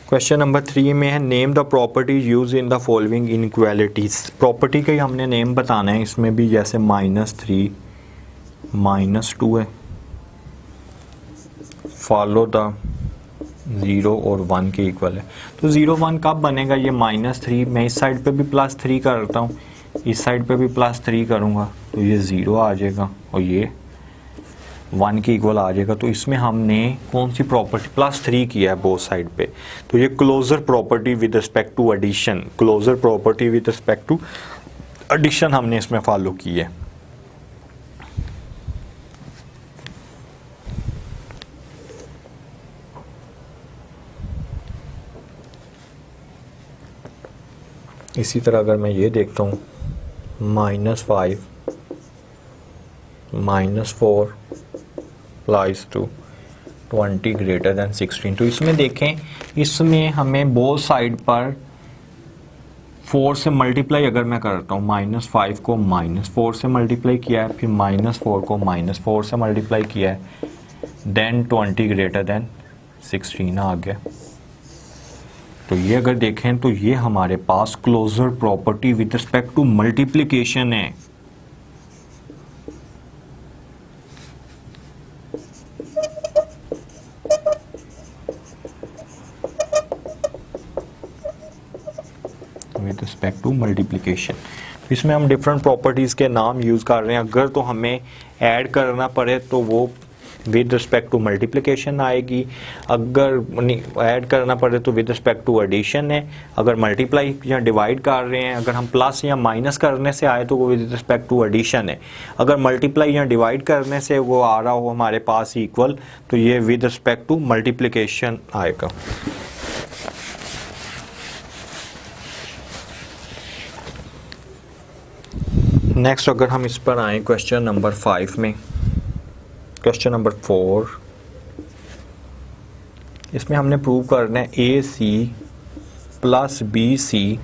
Question number 3 में है name the properties use in the following inequalities. Property का ही हमने नेम बताना है। इसमें भी जैसे -3 -2 है, फॉलो द 0 और 1 के इक्वल है। तो 0 1 कब बनेगा? ये -3, मैं इस साइड पे भी +3 करता हूँ, इस साइड पे भी +3 करूँगा तो ये 0 आ जाएगा और ये 1 के इक्वल आ जाएगा। तो इसमें हमने कौन सी प्रॉपर्टी +3 किया है बोथ साइड पे, तो ये closure property with respect to addition, closure property with respect to addition हमने इसमें फॉलो की है। इसी तरह अगर मैं ये देखता हूँ -5 -4 +2 20 ग्रेटर देन 16। तो इसमें देखें, इसमें हमें बोथ साइड पर 4 से मल्टीप्लाई अगर मैं करता हूँ, -5 को -4 से मल्टीप्लाई किया है, फिर -4 को -4 से मल्टीप्लाई किया है, देन 20 ग्रेटर देन 16 आ गया। तो ये अगर देखें तो ये हमारे पास closure property with respect to multiplication है। विद रिस्पेक्ट टू मल्टीप्लिकेशन, इसमें हम डिफरेंट प्रॉपर्टीज के नाम यूज कर रहे हैं। अगर तो हमें ऐड करना पड़े तो वो विद रिस्पेक्ट टू मल्टीप्लिकेशन आएगी, अगर ऐड करना पड़े तो विद रिस्पेक्ट टू एडिशन है, अगर मल्टीप्लाई या डिवाइड कर रहे हैं, अगर हम प्लस या माइनस करने से आए तो वो विद रिस्पेक्ट टू एडिशन है, अगर मल्टीप्लाई या डिवाइड करने से वो आ रहा हो हमारे पास इक्वल तो ये विद रिस्पेक्ट टू मल्टीप्लिकेशन आएगा। नेक्स्ट अगर हम इस पर आए क्वेश्चन नंबर 5 में, क्वेश्चन नंबर 4, इसमें हमने प्रूव करना है AC + BC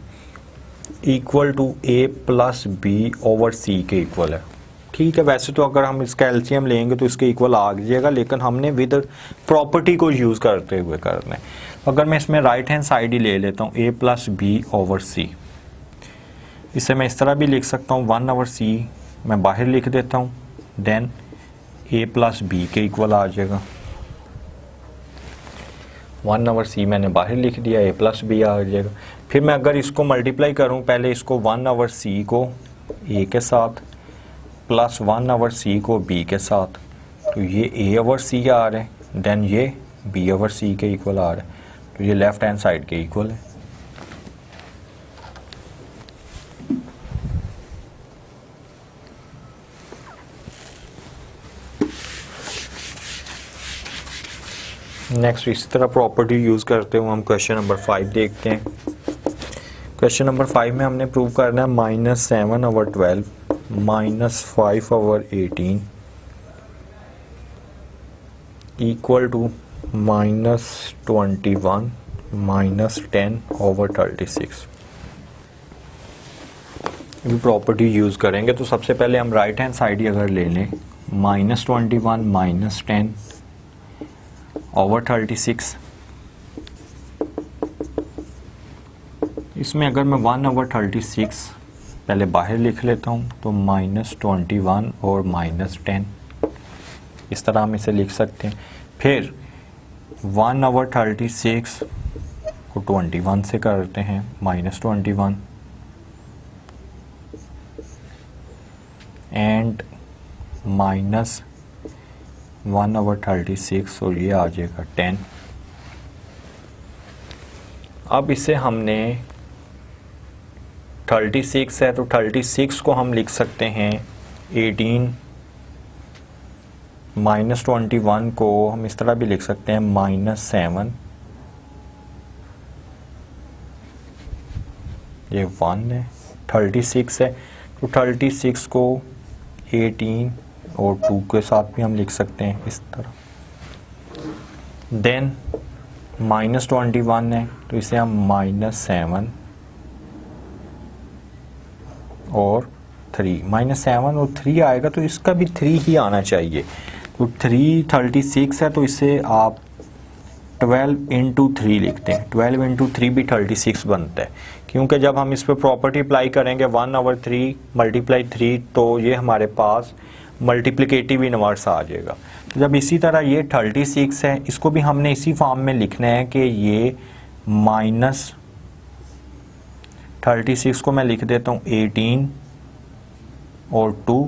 = A + B / C के इक्वल है। ठीक है, वैसे तो अगर हम इसका एलसीएम लेंगे तो इसके इक्वल आ जाएगा, लेकिन हमने विद प्रॉपर्टी को यूज़ करते हुए करना है। अगर मैं इसमें राइट हैंड साइड ही ले लेता हूँ, A + B / C, इसे मैं इस तरह भी लिख सकता हूँ, 1/C मैं बाहर लिख देता हूँ, देन A + B के इक्वल आ जाएगा। 1/C मैंने बाहर लिख दिया, A + B आ जाएगा। फिर मैं अगर इसको मल्टीप्लाई करूं, पहले इसको 1/C को A के साथ प्लस 1/C को B के साथ, तो ये A/C आ रहा है, देन ये B/C के इक्वल आ रहा है, तो ये लेफ्ट हैंड साइड के इक्वल है। नेक्स्ट इसी तरह प्रॉपर्टी यूज़ करते हुए हम क्वेश्चन नंबर 5 देखते हैं। क्वेश्चन नंबर 5 में हमने प्रूव करना है -7/12 -5/18 इक्वल टू -21 -10/36। ये प्रॉपर्टी यूज़ करेंगे तो सबसे पहले हम राइट हैंड साइड ही अगर ले लें, -21 -10/36, इसमें अगर मैं 1/36 पहले बाहर लिख लेता हूँ तो -21 और -10 इस तरह हम इसे लिख सकते हैं। फिर 1/36 को 21 से करते हैं, -21 एंड -1/36 और ये आ जाएगा 10। अब इसे हमने 36 है तो 36 को हम लिख सकते हैं 18, -21 को हम इस तरह भी लिख सकते हैं -7, ये 1 है, 36 है तो 36 को 18 और 2 के साथ भी हम लिख सकते हैं इस तरह। देन -21 है तो इसे हम -7 और 3, -7 और 3 आएगा तो इसका भी 3 ही आना चाहिए। तो 3 36 है तो इसे आप 12 इंटू 3 लिखते हैं। 12 इंटू 3 भी 36 बनता है, क्योंकि जब हम इस पर प्रॉपर्टी अप्लाई करेंगे 1/3 मल्टीप्लाई 3 तो ये हमारे पास मल्टीप्लिकेटिव इनवर्स आ जाएगा। तो जब इसी तरह ये 36 है, इसको भी हमने इसी फॉर्म में लिखना है कि ये -36 को मैं लिख देता हूँ 18 और 2,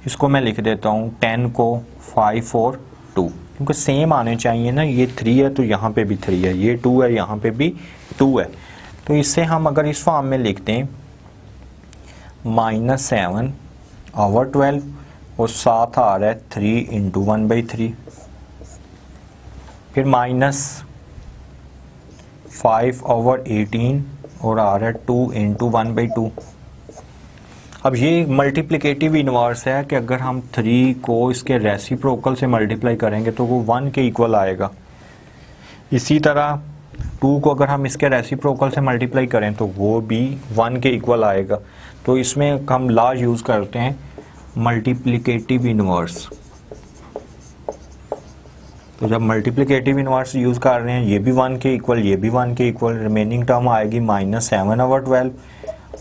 इसको मैं लिख देता हूँ 10 को 5 और 2, क्योंकि सेम आने चाहिए ना। ये 3 है तो यहाँ पे भी 3 है, ये 2 है यहाँ पे भी 2 है। तो इससे हम अगर इस फॉर्म में लिखते हैं -7/12 और साथ आ रहा है 3 इंटू 1/3, फिर -5/18 और आ रहा है 2 इंटू 1/2। अब ये मल्टीप्लिकेटिव इनवर्स है कि अगर हम 3 को इसके रेसिप्रोकल से मल्टीप्लाई करेंगे तो वो 1 के इक्वल आएगा। इसी तरह 2 को अगर हम इसके रेसिप्रोकल से मल्टीप्लाई करें तो वो भी 1 के इक्वल आएगा। तो इसमें हम लॉ यूज़ करते हैं मल्टीप्लिकेटिव इनवर्स। तो जब मल्टीप्लिकेटिव इनवर्स यूज़ कर रहे हैं, ये भी 1 के इक्वल, ये भी 1 के इक्वल, रिमेनिंग टर्म आएगी -7/12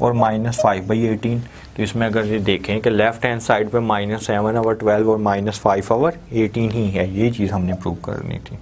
और -5/18। तो इसमें अगर ये देखें कि लेफ्ट हैंड साइड पे -7/12 और -5/18 ही है, ये चीज़ हमने प्रूव करनी थी।